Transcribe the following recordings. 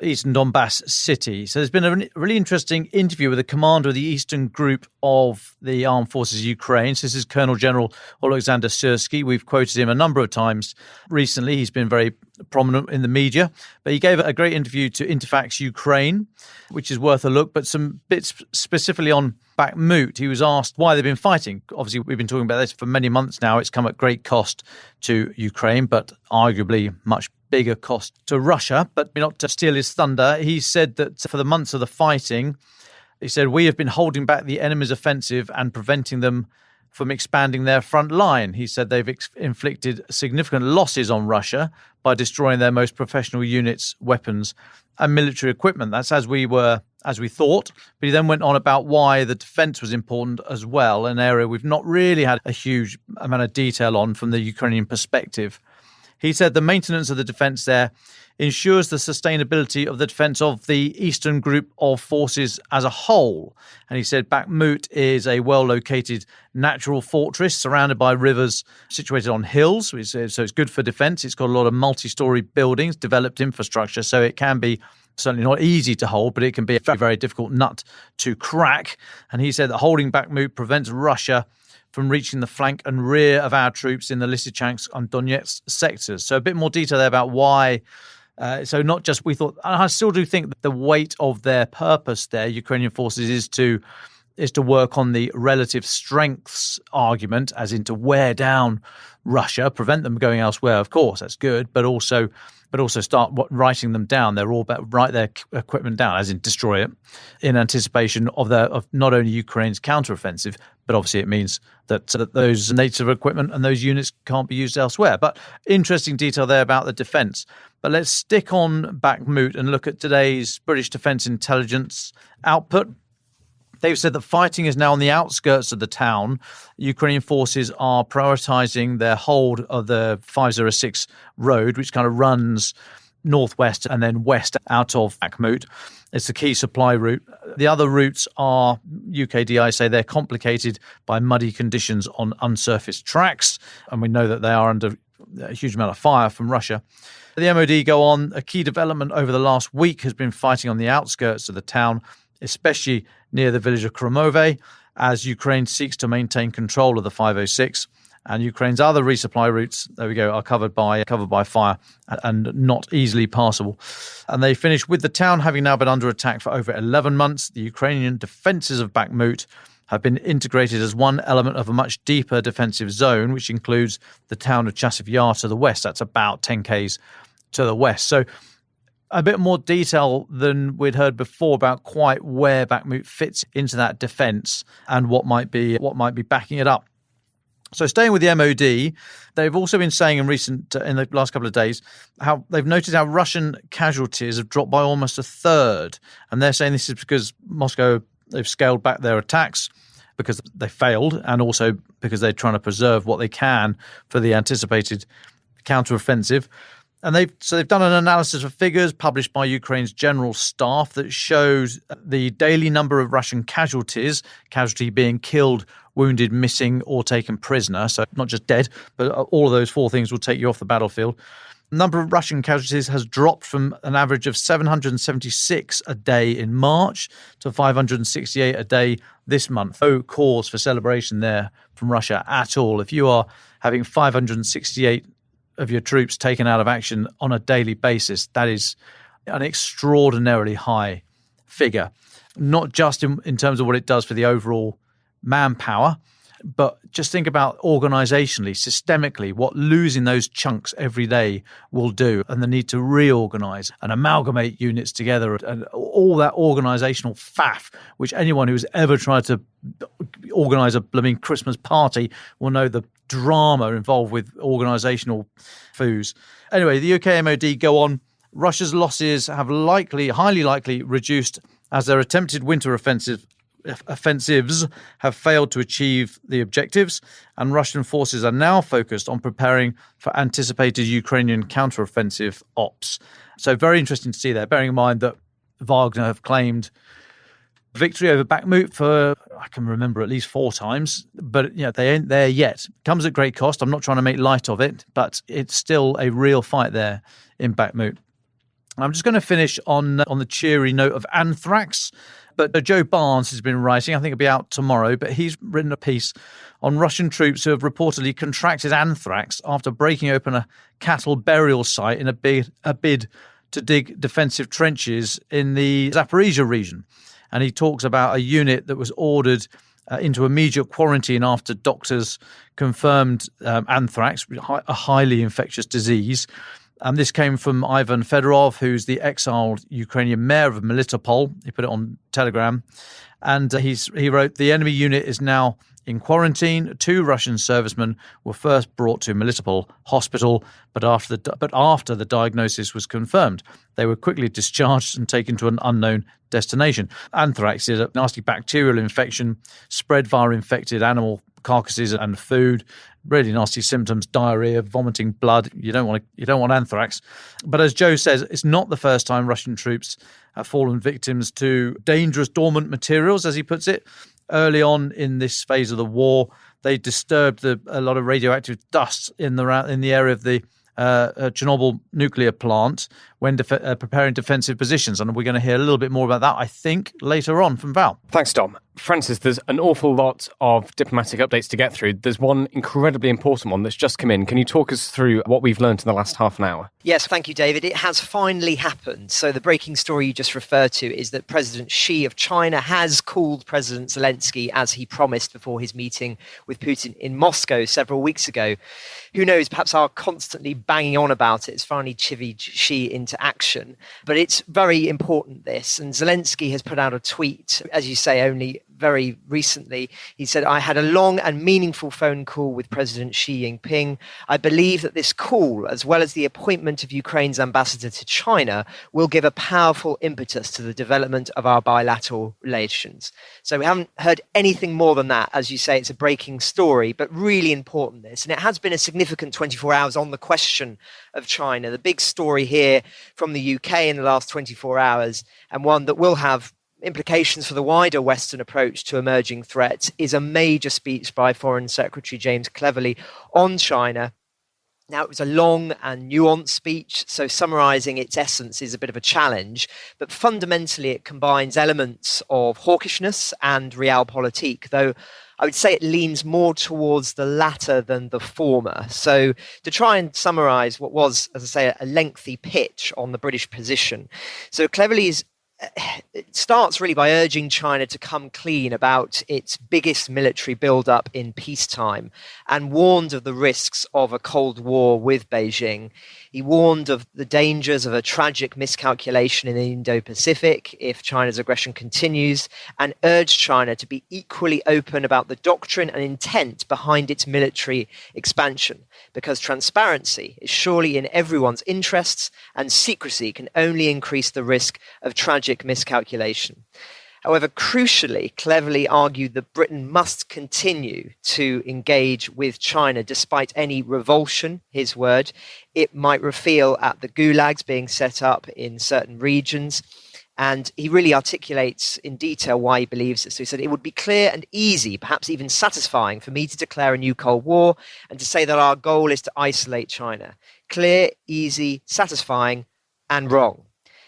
eastern Donbass city. So there's been a really interesting interview with the commander of the eastern group of the armed forces of Ukraine. So this is Colonel General Alexander Syrsky. We've quoted him a number of times recently. He's been very prominent in the media, but he gave a great interview to Interfax Ukraine, which is worth a look. But some bits specifically on Bakhmut. He was asked why they've been fighting. Obviously, we've been talking about this for many months now. It's come at great cost to Ukraine, but arguably much bigger cost to Russia. But not to steal his thunder, he said that for the months of the fighting, he said, we have been holding back the enemy's offensive and preventing them from expanding their front line. He said they've inflicted significant losses on Russia by destroying their most professional units, weapons and military equipment. That's as we thought. But he then went on about why the defence was important as well, an area we've not really had a huge amount of detail on from the Ukrainian perspective. He said the maintenance of the defence there ensures the sustainability of the defence of the eastern group of forces as a whole. And he said Bakhmut is a well-located natural fortress surrounded by rivers, situated on hills. So it's good for defence. It's got a lot of multi-storey buildings, developed infrastructure, so it can be certainly not easy to hold, but it can be a very, very difficult nut to crack. And he said that holding Bakhmut prevents Russia from reaching the flank and rear of our troops in the Lysychansk and Donetsk sectors. So a bit more detail there about why. So not just we thought, and I still do think that the weight of their purpose there, Ukrainian forces, is to work on the relative strengths argument, as in to wear down Russia, prevent them going elsewhere. Of course, that's good, but also start writing them down. They're all about write their equipment down, as in destroy it, in anticipation of not only Ukraine's counteroffensive, but obviously it means that those native equipment and those units can't be used elsewhere. But interesting detail there about the defence. But let's stick on Bakhmut and look at today's British Defence Intelligence output. They've said that fighting is now on the outskirts of the town. Ukrainian forces are prioritising their hold of the 506 road, which kind of runs northwest and then west out of Bakhmut. It's the key supply route. The other routes are, UKDI say, they're complicated by muddy conditions on unsurfaced tracks, and we know that they are under a huge amount of fire from Russia. The MOD go on, a key development over the last week has been fighting on the outskirts of the town, especially near the village of Kromove, as Ukraine seeks to maintain control of the 506. And Ukraine's other resupply routes, there we go, are covered by fire and not easily passable. And they finish with the town having now been under attack for over 11 months. The Ukrainian defences of Bakhmut have been integrated as one element of a much deeper defensive zone, which includes the town of Chasiv Yar to the west. That's about 10 k's to the west. So a bit more detail than we'd heard before about quite where Bakhmut fits into that defence and what might be backing it up. So staying with the MOD, they've also been saying in the last couple of days how they've noted how Russian casualties have dropped by almost a third. And they're saying this is because Moscow, they've scaled back their attacks because they failed, and also because they're trying to preserve what they can for the anticipated counteroffensive. And they've done an analysis of figures published by Ukraine's general staff that shows the daily number of Russian casualty being killed, wounded, missing, or taken prisoner. So not just dead, but all of those four things will take you off the battlefield. The number of Russian casualties has dropped from an average of 776 a day in March to 568 a day this month. No cause for celebration there from Russia at all. If you are having 568 of your troops taken out of action on a daily basis, that is an extraordinarily high figure, not just in terms of what it does for the overall manpower, but just think about organisationally, systemically, what losing those chunks every day will do, and the need to reorganise and amalgamate units together, and all that organisational faff, which anyone who's ever tried to organise a blooming Christmas party will know the drama involved with organisational foos. Anyway, the UK MOD go on. Russia's losses have highly likely reduced as their attempted winter offensives have failed to achieve the objectives, and Russian forces are now focused on preparing for anticipated Ukrainian counteroffensive ops. So very interesting to see there, bearing in mind that Wagner have claimed victory over Bakhmut for, I can remember, at least 4 times, but they ain't there yet. Comes at great cost. I'm not trying to make light of it, but it's still a real fight there in Bakhmut. I'm just going to finish on the cheery note of anthrax. But Joe Barnes has been writing, I think it'll be out tomorrow, but he's written a piece on Russian troops who have reportedly contracted anthrax after breaking open a cattle burial site in a bid to dig defensive trenches in the Zaporizhia region. And he talks about a unit that was ordered into immediate quarantine after doctors confirmed anthrax, a highly infectious disease. This came from Ivan Fedorov, who's the exiled Ukrainian mayor of Melitopol. He put it on Telegram. And he wrote, the enemy unit is now in quarantine. 2 Russian servicemen were first brought to Melitopol hospital, but after the diagnosis was confirmed, they were quickly discharged and taken to an unknown destination. Anthrax is a nasty bacterial infection spread via infected animal carcasses and food. Really nasty symptoms: diarrhea, vomiting blood. You don't want anthrax. But as Joe says, it's not the first time Russian troops have fallen victims to dangerous dormant materials, as he puts it. Early on in this phase of the war, they disturbed a lot of radioactive dust in the area of the Chernobyl nuclear plant when preparing defensive positions. And we're going to hear a little bit more about that, I think, later on from Val. Thanks, Dom. Francis, there's an awful lot of diplomatic updates to get through. There's one incredibly important one that's just come in. Can you talk us through what we've learned in the last half an hour? Yes, thank you, David. It has finally happened. So the breaking story you just referred to is that President Xi of China has called President Zelensky as he promised before his meeting with Putin in Moscow several weeks ago. Who knows, perhaps our constantly banging on about it has finally chivied Xi into action. But it's very important, this. And Zelensky has put out a tweet, as you say, only very recently. He said, I had a long and meaningful phone call with President Xi Jinping. I believe that this call, as well as the appointment of Ukraine's ambassador to China, will give a powerful impetus to the development of our bilateral relations. So we haven't heard anything more than that. As you say, it's a breaking story, but really important, this. And it has been a significant 24 hours on the question of China. The big story here from the UK in the last 24 hours, and one that will have implications for the wider Western approach to emerging threats, is a major speech by Foreign Secretary James Cleverly on China. Now, it was a long and nuanced speech, so summarising its essence is a bit of a challenge, but fundamentally it combines elements of hawkishness and realpolitik, though I would say it leans more towards the latter than the former. So to try and summarise what was, as I say, a lengthy pitch on the British position. So Cleverly it starts really by urging China to come clean about its biggest military build-up in peacetime, and warned of the risks of a Cold War with Beijing. He warned of the dangers of a tragic miscalculation in the Indo-Pacific if China's aggression continues, and urged China to be equally open about the doctrine and intent behind its military expansion, because transparency is surely in everyone's interests, and secrecy can only increase the risk of tragic miscalculation. However, crucially, Cleverly argued that Britain must continue to engage with China despite any revulsion, his word, it might feel at the gulags being set up in certain regions. And he really articulates in detail why he believes this. So he said, it would be clear and easy, perhaps even satisfying, for me to declare a new Cold War and to say that our goal is to isolate China. Clear, easy, satisfying, and wrong.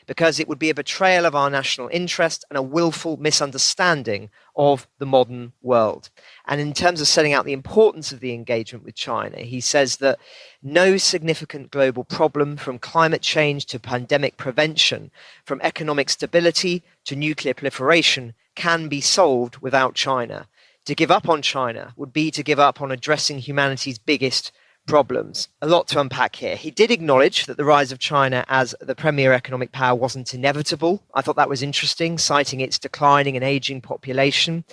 Because it would be a betrayal of our national interest and a willful misunderstanding of the modern world. And in terms of setting out the importance of the engagement with China, he says that no significant global problem, from climate change to pandemic prevention, from economic stability to nuclear proliferation, can be solved without China. To give up on China would be to give up on addressing humanity's biggest problems. A lot to unpack here. He did acknowledge that the rise of China as the premier economic power wasn't inevitable. I thought that was interesting, citing its declining and aging population.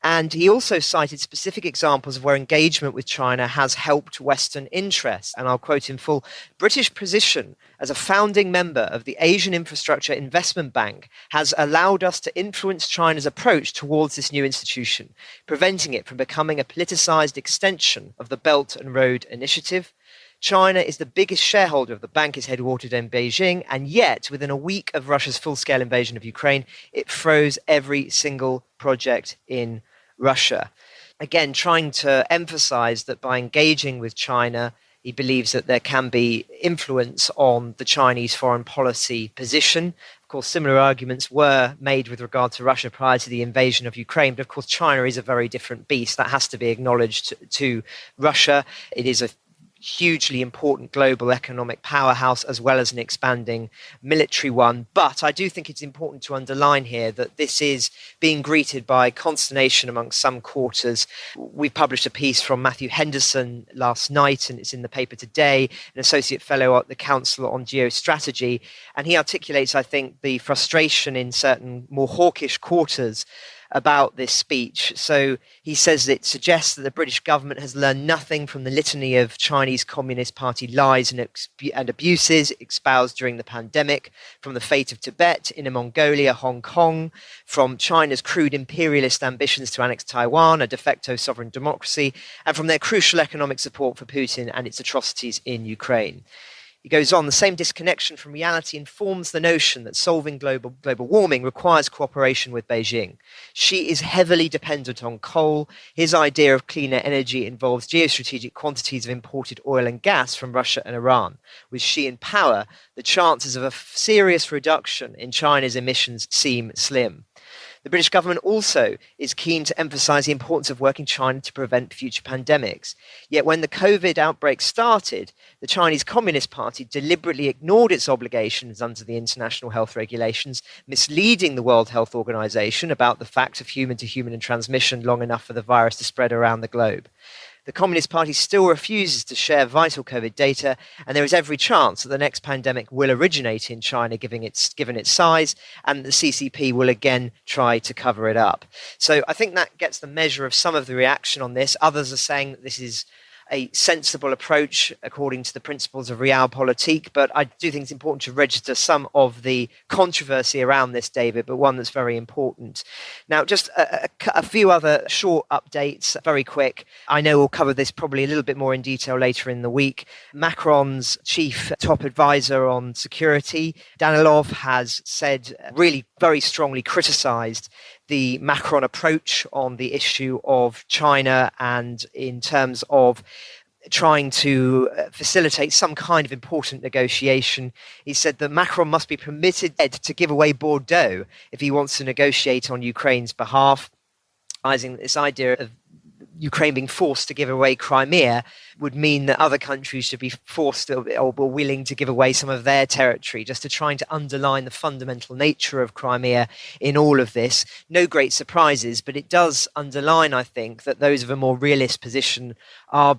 And he also cited specific examples of where engagement with China has helped Western interests. And I'll quote in full, British position as a founding member of the Asian Infrastructure Investment Bank has allowed us to influence China's approach towards this new institution, preventing it from becoming a politicized extension of the Belt and Road Initiative. China is the biggest shareholder of the bank, is headquartered in Beijing, and yet within a week of Russia's full-scale invasion of Ukraine, it froze every single project in Russia. Again, trying to emphasize that by engaging with China, He believes that there can be influence on the Chinese foreign policy position. Of course, similar arguments were made with regard to Russia prior to the invasion of Ukraine. But of course, China is a very different beast. That has to be acknowledged to Russia. It is a hugely important global economic powerhouse as well as an expanding military one. But I do think it's important to underline here that this is being greeted by consternation amongst some quarters. We published a piece from Matthew Henderson last night, and it's in the paper today, an associate fellow at the Council on Geostrategy. And he articulates, I think, the frustration in certain more hawkish quarters about this speech. So he says it suggests that the British government has learned nothing from the litany of Chinese Communist Party lies and abuses espoused during the pandemic, from the fate of Tibet, Inner Mongolia, Hong Kong, from China's crude imperialist ambitions to annex Taiwan, a de facto sovereign democracy, and from their crucial economic support for Putin and its atrocities in Ukraine. He goes on, the same disconnection from reality informs the notion that solving global warming requires cooperation with Beijing. Xi is heavily dependent on coal. His idea of cleaner energy involves geostrategic quantities of imported oil and gas from Russia and Iran. With Xi in power, the chances of a serious reduction in China's emissions seem slim. The British government also is keen to emphasise the importance of working China to prevent future pandemics. Yet when the COVID outbreak started, the Chinese Communist Party deliberately ignored its obligations under the international health regulations, misleading the World Health Organization about the fact of human-to-human transmission long enough for the virus to spread around the globe. The Communist Party still refuses to share vital COVID data, and there is every chance that the next pandemic will originate in China, given its size, and the CCP will again try to cover it up. So I think that gets the measure of some of the reaction on this. Others are saying that this is a sensible approach according to the principles of realpolitik, but I do think it's important to register some of the controversy around this, David, but one that's very important. Now, just a few other short updates, very quick. I know we'll cover this probably a little bit more in detail later in the week. Macron's chief top advisor on security, Danilov, has said, really very strongly criticised the Macron approach on the issue of China and in terms of trying to facilitate some kind of important negotiation. He said that Macron must be permitted to give away Bordeaux if he wants to negotiate on Ukraine's behalf, realizing that this idea of Ukraine being forced to give away Crimea would mean that other countries should be forced or were willing to give away some of their territory, just to trying to underline the fundamental nature of Crimea in all of this. No great surprises, but it does underline, I think, that those of a more realist position are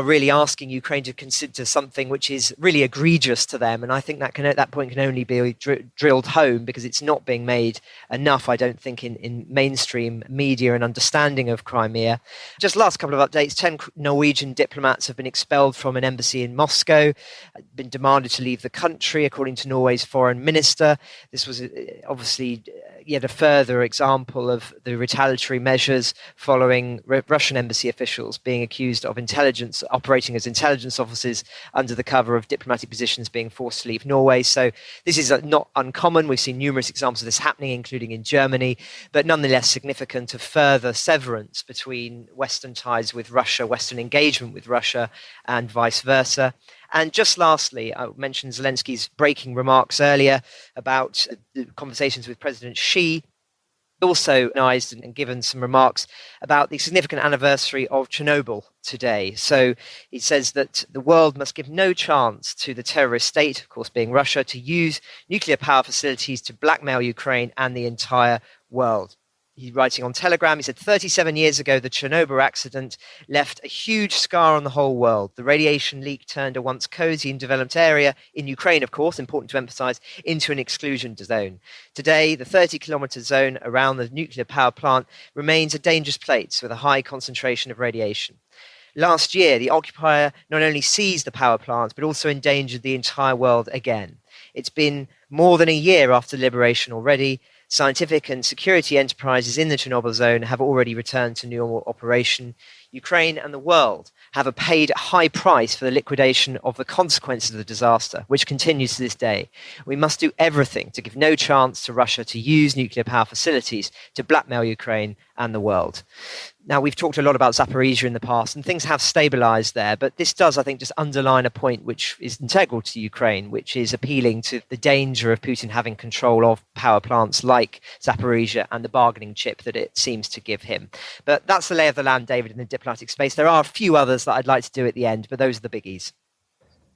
really asking Ukraine to consider something which is really egregious to them. And I think that point can only be drilled home because it's not being made enough, I don't think, in mainstream media and understanding of Crimea. Just last couple of updates. 10 Norwegian diplomats have been expelled from an embassy in Moscow, been demanded to leave the country, according to Norway's foreign minister. This was obviously yet a further example of the retaliatory measures following Russian embassy officials being accused of operating as intelligence officers under the cover of diplomatic positions, being forced to leave Norway. So this is not uncommon. We've seen numerous examples of this happening, including in Germany, but nonetheless significant of further severance between Western ties with Russia, Western engagement with Russia, and vice versa. And just lastly, I mentioned Zelensky's breaking remarks earlier about the conversations with President Xi. Also recognized and given some remarks about the significant anniversary of Chernobyl today. So he says that the world must give no chance to the terrorist state, of course being Russia, to use nuclear power facilities to blackmail Ukraine and the entire world. He's writing on Telegram, he said, 37 years ago, the Chernobyl accident left a huge scar on the whole world. The radiation leak turned a once cozy and developed area, in Ukraine, of course, important to emphasize, into an exclusion zone. Today, the 30-kilometer zone around the nuclear power plant remains a dangerous place with a high concentration of radiation. Last year, the occupier not only seized the power plant, but also endangered the entire world again. It's been more than a year after liberation already. Scientific and security enterprises in the Chernobyl zone have already returned to normal operation. Ukraine and the world have paid a high price for the liquidation of the consequences of the disaster, which continues to this day. We must do everything to give no chance to Russia to use nuclear power facilities to blackmail Ukraine and the world. Now, we've talked a lot about Zaporizhia in the past, and things have stabilized there, but this does, I think, just underline a point which is integral to Ukraine, which is appealing to the danger of Putin having control of power plants like Zaporizhia and the bargaining chip that it seems to give him. But that's the lay of the land, David, in the diplomatic space. There are a few others that I'd like to do at the end, but those are the biggies.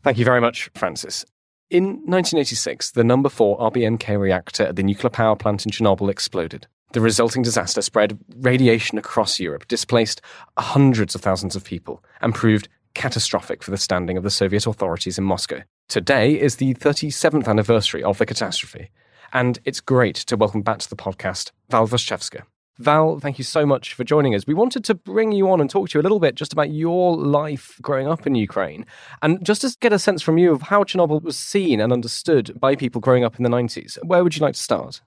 Thank you very much, Francis. In 1986, the number 4 RBMK reactor at the nuclear power plant in Chernobyl exploded. The resulting disaster spread radiation across Europe, displaced hundreds of thousands of people, and proved catastrophic for the standing of the Soviet authorities in Moscow. Today is the 37th anniversary of the catastrophe, and it's great to welcome back to the podcast Val Waszczewska. Val, thank you so much for joining us. We wanted to bring you on and talk to you a little bit just about your life growing up in Ukraine, and just to get a sense from you of how Chernobyl was seen and understood by people growing up in the 90s. Where would you like to start?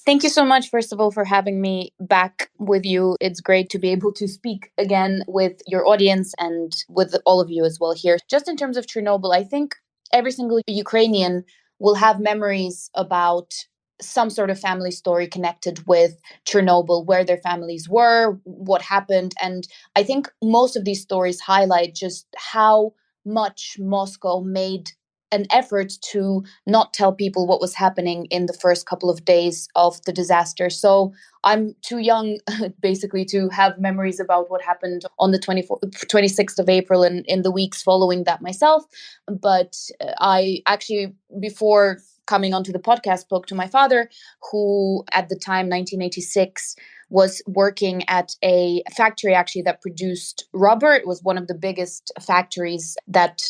Thank you so much, first of all, for having me back with you. It's great to be able to speak again with your audience and with all of you as well here. Just in terms of Chernobyl, I think every single Ukrainian will have memories about some sort of family story connected with Chernobyl, where their families were, what happened. And I think most of these stories highlight just how much Moscow made an effort to not tell people what was happening in the first couple of days of the disaster. So I'm too young, basically, to have memories about what happened on the 26th of April and in the weeks following that myself. But I actually, before coming onto the podcast, spoke to my father, who at the time, 1986, was working at a factory actually that produced rubber. It was one of the biggest factories that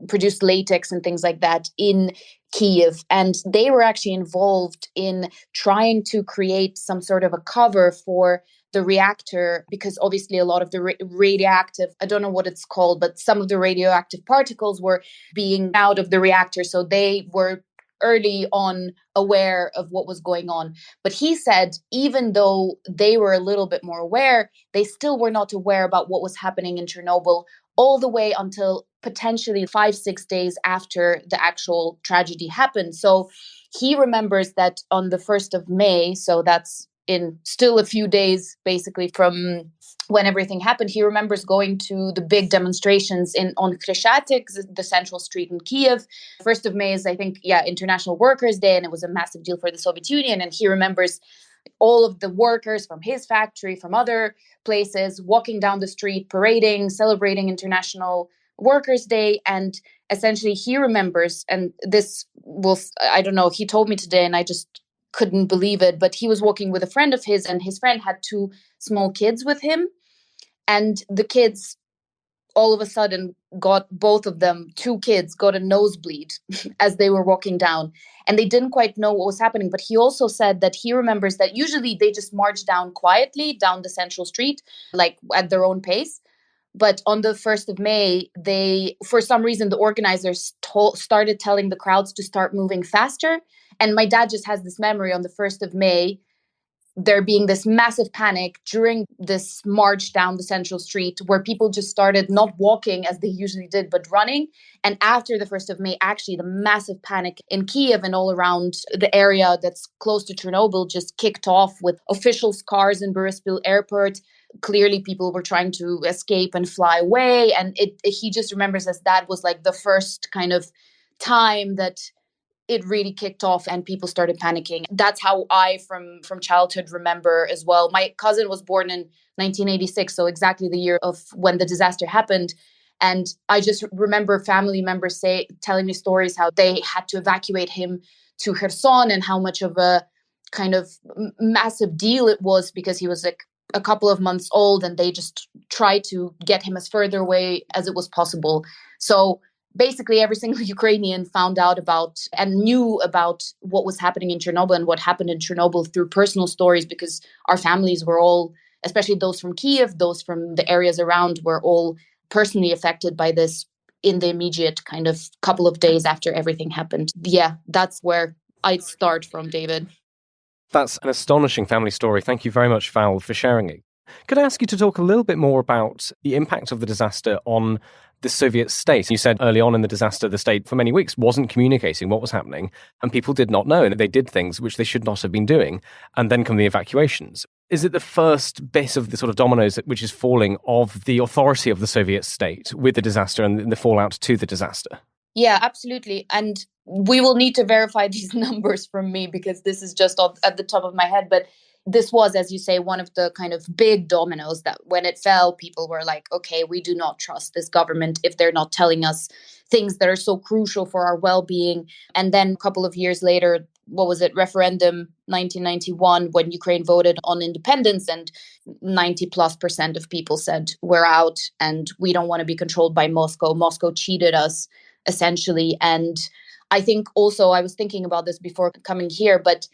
produced latex and things like that in Kiev. And they were actually involved in trying to create some sort of a cover for the reactor, because obviously a lot of the radioactive, I don't know what it's called, but some of the radioactive particles were being out of the reactor. So they were early on aware of what was going on. But he said, even though they were a little bit more aware, they still were not aware about what was happening in Chernobyl all the way until potentially 5-6 days after the actual tragedy happened. So he remembers that on the 1st of May, so that's in still a few days basically from when everything happened, he remembers going to the big demonstrations on Khreshchatyk, the central street in Kiev. 1st of May is, I think, International Workers' Day, and it was a massive deal for the Soviet Union. And he remembers all of the workers from his factory, from other places, walking down the street, parading, celebrating International Workers' Day. And essentially he remembers, and this was, I don't know, he told me today and I just couldn't believe it, but he was walking with a friend of his, and his friend had 2 small kids with him. And the kids all of a sudden got, both of them, 2 kids got a nosebleed as they were walking down. And they didn't quite know what was happening. But he also said that he remembers that usually they just march down quietly down the central street, like at their own pace. But on the 1st of May, for some reason, the organizers started telling the crowds to start moving faster. And my dad just has this memory on the 1st of May, there being this massive panic during this march down the central street where people just started not walking as they usually did, but running. And after the 1st of May, actually, the massive panic in Kiev and all around the area that's close to Chernobyl just kicked off with officials' cars in Boryspil airport. Clearly, people were trying to escape and fly away. And he just remembers as that was like the first kind of time that it really kicked off and people started panicking. That's how I, from childhood, remember as well. My cousin was born in 1986, so exactly the year of when the disaster happened. And I just remember family members telling me stories how they had to evacuate him to Kherson and how much of a kind of massive deal it was, because he was like a couple of months old and they just tried to get him as further away as it was possible. So basically every single Ukrainian found out about and knew about what was happening in Chernobyl and what happened in Chernobyl through personal stories, because our families were all, especially those from Kiev, those from the areas around, were all personally affected by this in the immediate kind of couple of days after everything happened. Yeah, that's where I'd start from, David. That's an astonishing family story. Thank you very much, Val, for sharing it. Could I ask you to talk a little bit more about the impact of the disaster on the Soviet state? You said early on in the disaster, the state for many weeks wasn't communicating what was happening, and people did not know, and they did things which they should not have been doing. And then come the evacuations. Is it the first bit of the sort of dominoes which is falling of the authority of the Soviet state with the disaster and the fallout to the disaster? Yeah, absolutely. And we will need to verify these numbers from me because this is just at the top of my head. But this was, as you say, one of the kind of big dominoes that when it fell, people were like, okay, we do not trust this government if they're not telling us things that are so crucial for our well-being. And then a couple of years later, what was it, referendum 1991, when Ukraine voted on independence, and 90+% of people said, we're out and we don't want to be controlled by Moscow. Moscow cheated us, essentially. And I think also, I was thinking about this before coming here, but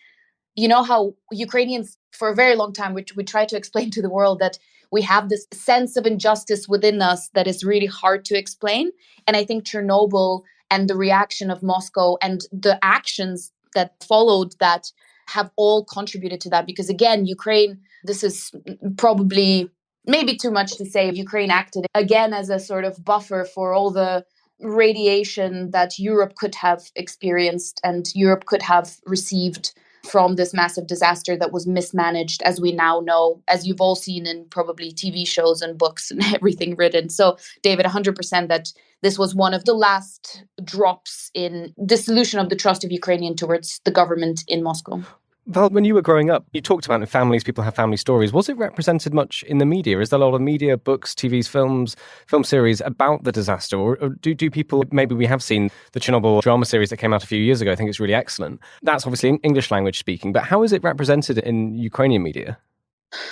you know how Ukrainians, for a very long time, which we try to explain to the world, that we have this sense of injustice within us that is really hard to explain. And I think Chernobyl and the reaction of Moscow and the actions that followed that have all contributed to that. Because again, Ukraine, this is probably maybe too much to say, Ukraine acted again as a sort of buffer for all the radiation that Europe could have experienced and Europe could have received from this massive disaster that was mismanaged, as we now know, as you've all seen in probably TV shows and books and everything written. So, David, 100% that this was one of the last drops in dissolution of the trust of Ukrainian towards the government in Moscow. Val, when you were growing up, you talked about in families, people have family stories. Was it represented much in the media? Is there a lot of media, books, TVs, films, film series about the disaster? Or do people, maybe we have seen the Chernobyl drama series that came out a few years ago. I think it's really excellent. That's obviously English language speaking, but how is it represented in Ukrainian media?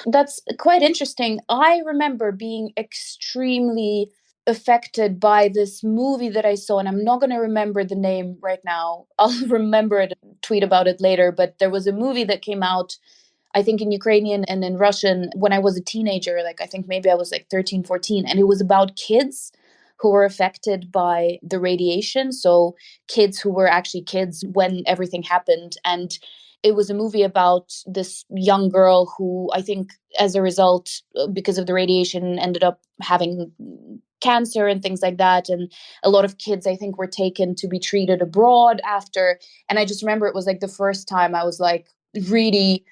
That's quite interesting. I remember being extremely affected by this movie that I saw, and I'm not going to remember the name right now. I'll remember it, tweet about it later. But there was a movie that came out, I think in Ukrainian and in Russian, when I was a teenager, like I think maybe I was like 13, 14, and it was about kids who were affected by the radiation. So kids who were actually kids when everything happened. And it was a movie about this young girl who I think as a result, because of the radiation, ended up having cancer and things like that. And a lot of kids, I think, were taken to be treated abroad after. And I just remember it was like the first time I was like really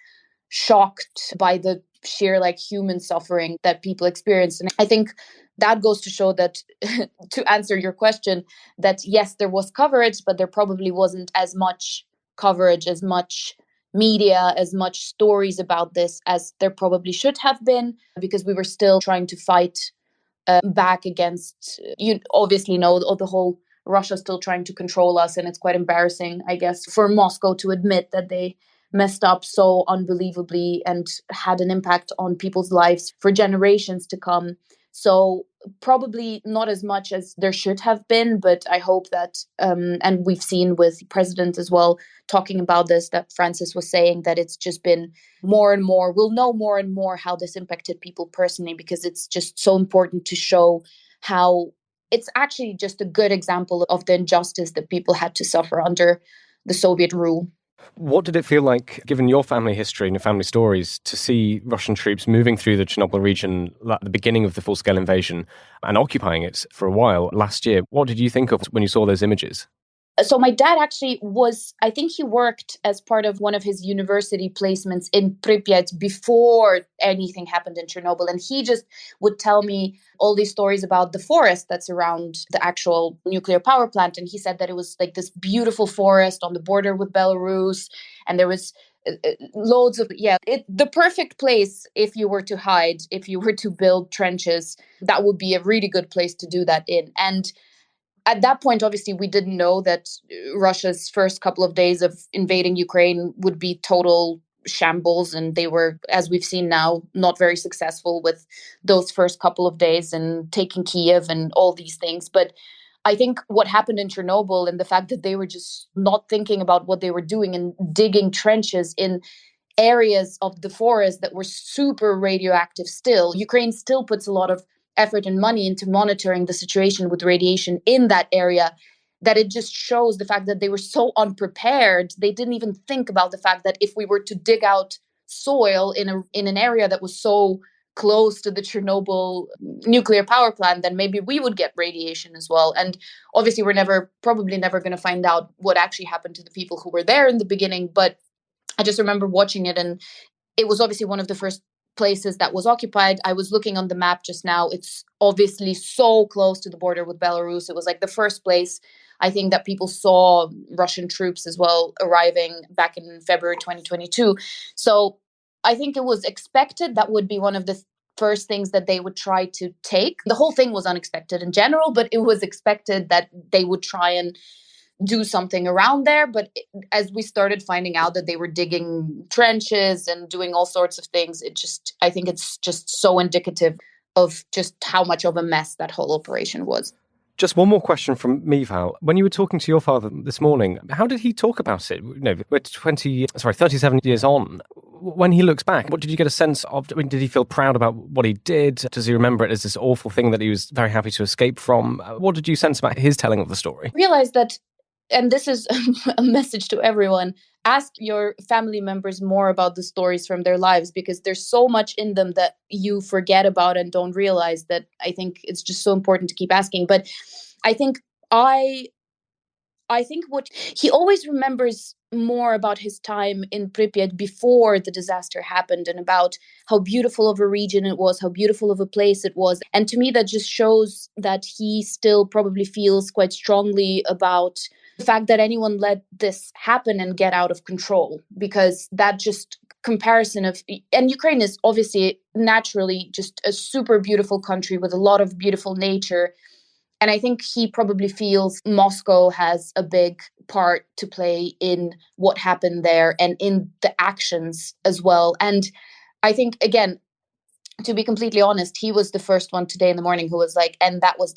shocked by the sheer like human suffering that people experienced. And I think that goes to show that, to answer your question, that yes, there was coverage, but there probably wasn't as much coverage, as much media, as much stories about this as there probably should have been, because we were still trying to fight back against, you obviously know, the whole Russia still trying to control us. And it's quite embarrassing, I guess, for Moscow to admit that they messed up so unbelievably and had an impact on people's lives for generations to come. So probably not as much as there should have been, but I hope that, and we've seen with President as well talking about this, that Francis was saying that it's just been more and more, we'll know more and more how this impacted people personally, because it's just so important to show how it's actually just a good example of the injustice that people had to suffer under the Soviet rule. What did it feel like, given your family history and your family stories, to see Russian troops moving through the Chernobyl region at the beginning of the full-scale invasion and occupying it for a while last year? What did you think of when you saw those images? So my dad actually was, I think he worked as part of one of his university placements in Pripyat before anything happened in Chernobyl. And he just would tell me all these stories about the forest that's around the actual nuclear power plant. And he said that it was like this beautiful forest on the border with Belarus. And there was loads of, the perfect place if you were to hide, if you were to build trenches, that would be a really good place to do that in. And at that point, obviously, we didn't know that Russia's first couple of days of invading Ukraine would be total shambles. And they were, as we've seen now, not very successful with those first couple of days and taking Kiev and all these things. But I think what happened in Chernobyl and the fact that they were just not thinking about what they were doing and digging trenches in areas of the forest that were super radioactive still. Ukraine still puts a lot of effort and money into monitoring the situation with radiation in that area, that it just shows the fact that they were so unprepared. They didn't even think about the fact that if we were to dig out soil in an area that was so close to the Chernobyl nuclear power plant, then maybe we would get radiation as well. And obviously, we're probably never going to find out what actually happened to the people who were there in the beginning. But I just remember watching it, and it was obviously one of the first places that was occupied. I was looking on the map just now. It's obviously so close to the border with Belarus. It was like the first place I think that people saw Russian troops as well arriving back in February 2022. So I think it was expected that would be one of the first things that they would try to take. The whole thing was unexpected in general, but it was expected that they would try and do something around there. But as we started finding out that they were digging trenches and doing all sorts of things, I think it's just so indicative of just how much of a mess that whole operation was. Just one more question from me, Val. When you were talking to your father this morning, how did he talk about it? We're 37 years on. When he looks back, what did you get a sense of? I mean, did he feel proud about what he did? Does he remember it as this awful thing that he was very happy to escape from? What did you sense about his telling of the story? Realize that, and this is a message to everyone, ask your family members more about the stories from their lives, because there's so much in them that you forget about and don't realize, that I think it's just so important to keep asking. But I think what he always remembers more about his time in Pripyat before the disaster happened, and about how beautiful of a region it was, how beautiful of a place it was. And to me, that just shows that he still probably feels quite strongly about the fact that anyone let this happen and get out of control, because that just comparison of, and Ukraine is obviously naturally just a super beautiful country with a lot of beautiful nature. And I think he probably feels Moscow has a big part to play in what happened there and in the actions as well. And I think, again, to be completely honest, he was the first one today in the morning who was like, and that was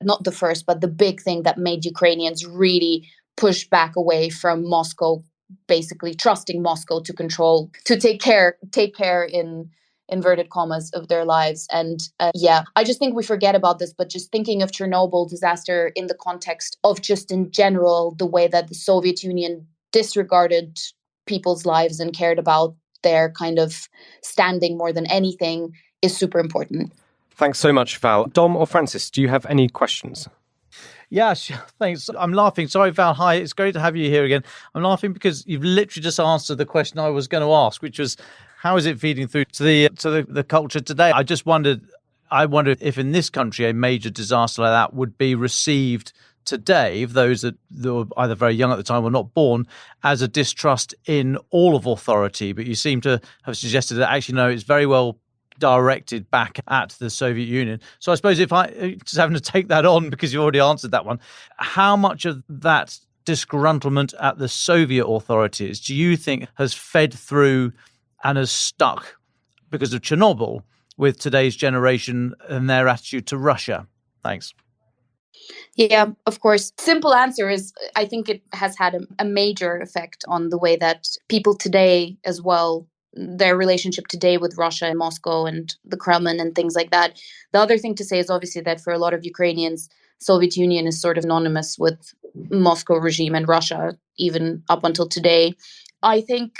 not the first, but the big thing that made Ukrainians really push back away from Moscow, basically trusting Moscow to control, to take care in inverted commas of their lives. And I just think we forget about this, but just thinking of Chernobyl disaster in the context of just in general, the way that the Soviet Union disregarded people's lives and cared about their kind of standing more than anything is super important. Thanks so much, Val. Dom or Francis, do you have any questions? Yeah, sure. Thanks. I'm laughing. Sorry, Val. Hi, it's great to have you here again. I'm laughing because you've literally just answered the question I was going to ask, which was, how is it feeding through to the culture today? I wonder if in this country a major disaster like that would be received today, of those that were either very young at the time or not born, as a distrust in all of authority. But you seem to have suggested that actually, no, it's very well directed back at the Soviet Union. So I suppose if I just having to take that on, because you've already answered that one, how much of that disgruntlement at the Soviet authorities do you think has fed through and has stuck because of Chernobyl with today's generation and their attitude to Russia? Thanks. Yeah, of course. Simple answer is, I think it has had a major effect on the way that people today as well, their relationship today with Russia and Moscow and the Kremlin and things like that. The other thing to say is obviously that for a lot of Ukrainians, Soviet Union is sort of synonymous with Moscow regime and Russia, even up until today. I think,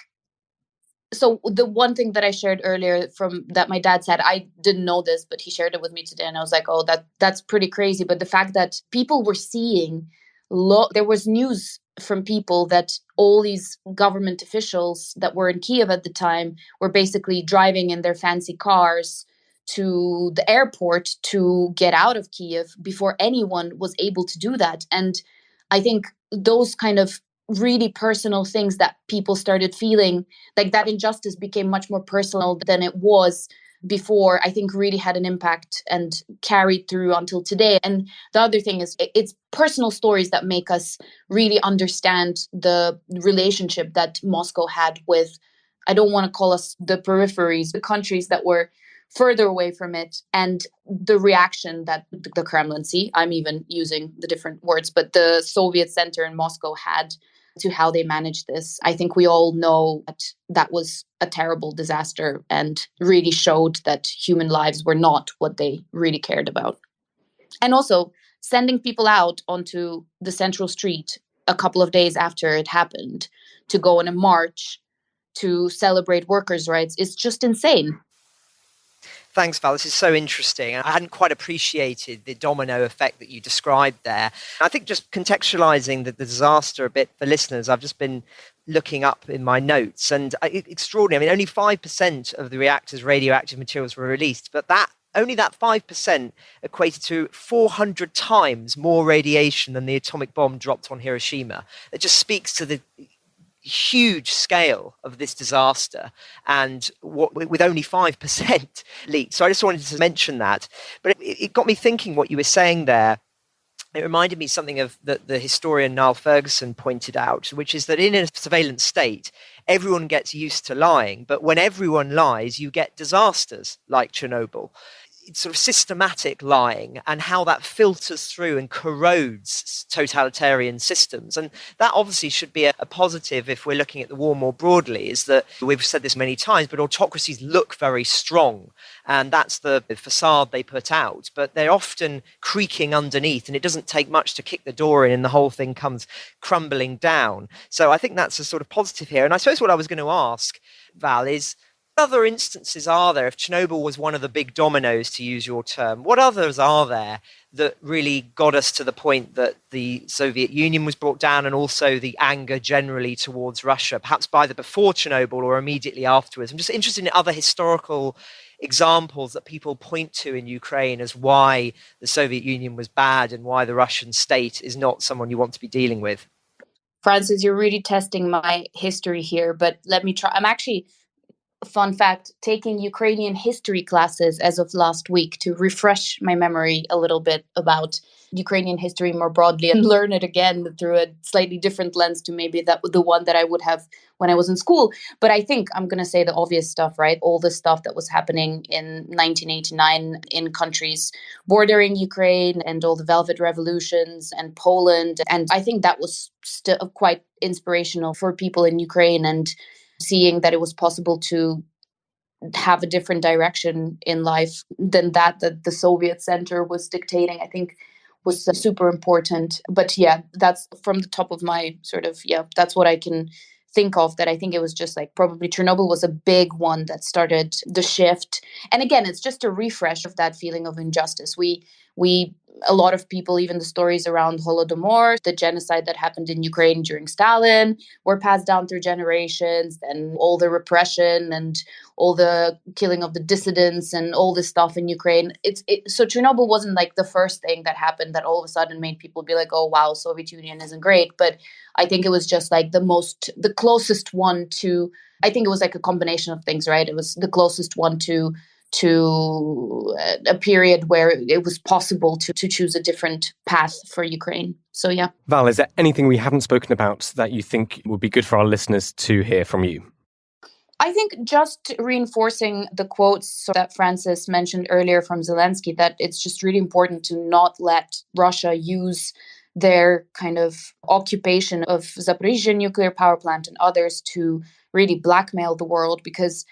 so the one thing that I shared earlier from that my dad said, I didn't know this, but he shared it with me today, and I was like, oh, that's pretty crazy. But the fact that people were seeing, there was news from people that all these government officials that were in Kiev at the time were basically driving in their fancy cars to the airport to get out of Kiev before anyone was able to do that. And I think those kind of really personal things that people started feeling, like that injustice became much more personal than it was before, I think really had an impact and carried through until today. And the other thing is, it's personal stories that make us really understand the relationship that Moscow had with, I don't want to call us the peripheries, the countries that were further away from it, and the reaction that the Kremlin, I'm even using the different words, but the Soviet center in Moscow had to how they managed this. I think we all know that that was a terrible disaster and really showed that human lives were not what they really cared about. And also sending people out onto the central street a couple of days after it happened to go on a march to celebrate workers' rights is just insane. Thanks, Val. This is so interesting. I hadn't quite appreciated the domino effect that you described there. I think just contextualizing the disaster a bit for listeners, I've just been looking up in my notes, and extraordinary. I mean, only 5% of the reactor's radioactive materials were released, but only that 5% equated to 400 times more radiation than the atomic bomb dropped on Hiroshima. It just speaks to the huge scale of this disaster, and with only 5% leaked. So I just wanted to mention that. But it got me thinking what you were saying there. It reminded me something of the historian Niall Ferguson pointed out, which is that in a surveillance state, everyone gets used to lying. But when everyone lies, you get disasters like Chernobyl. It's sort of systematic lying and how that filters through and corrodes totalitarian systems. And that obviously should be a positive if we're looking at the war more broadly, is that we've said this many times, but autocracies look very strong. And that's the facade they put out. But they're often creaking underneath, and it doesn't take much to kick the door in and the whole thing comes crumbling down. So I think that's a sort of positive here. And I suppose what I was going to ask, Val, is what other instances are there, if Chernobyl was one of the big dominoes, to use your term, what others are there that really got us to the point that the Soviet Union was brought down, and also the anger generally towards Russia, perhaps either before Chernobyl or immediately afterwards? I'm just interested in other historical examples that people point to in Ukraine as why the Soviet Union was bad and why the Russian state is not someone you want to be dealing with. Francis, you're really testing my history here, but let me try. I'm actually, fun fact, taking Ukrainian history classes as of last week to refresh my memory a little bit about Ukrainian history more broadly and learn it again through a slightly different lens to maybe the one that I would have when I was in school. But I think I'm going to say the obvious stuff, right? All the stuff that was happening in 1989 in countries bordering Ukraine, and all the Velvet Revolutions and Poland. And I think that was still quite inspirational for people in Ukraine, and seeing that it was possible to have a different direction in life than that the Soviet center was dictating, I think was super important. But yeah, that's from the top of my that's what I can think of, that I think it was just like probably Chernobyl was a big one that started the shift. And again, it's just a refresh of that feeling of injustice. We a lot of people, even the stories around Holodomor, the genocide that happened in Ukraine during Stalin, were passed down through generations, and all the repression and all the killing of the dissidents and all this stuff in Ukraine. So Chernobyl wasn't like the first thing that happened that all of a sudden made people be like, oh, wow, Soviet Union isn't great. But I think it was just like the closest one to, I think it was like a combination of things, right? It was the closest one to a period where it was possible to choose a different path for Ukraine. So yeah. Val, is there anything we haven't spoken about that you think would be good for our listeners to hear from you? I think just reinforcing the quotes that Francis mentioned earlier from Zelensky, that it's just really important to not let Russia use their kind of occupation of Zaporizhzhia nuclear power plant and others to really blackmail the world, because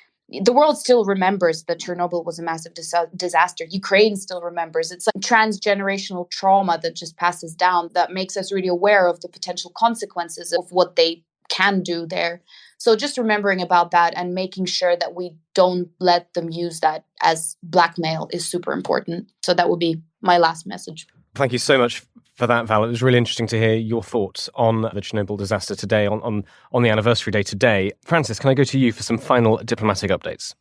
the world still remembers that Chernobyl was a massive disaster. Ukraine still remembers. It's like transgenerational trauma that just passes down, that makes us really aware of the potential consequences of what they can do there. So just remembering about that and making sure that we don't let them use that as blackmail is super important. So that would be my last message. Thank you so much for that, Val. It was really interesting to hear your thoughts on the Chernobyl disaster today, on the anniversary day today. Francis, can I go to you for some final diplomatic updates?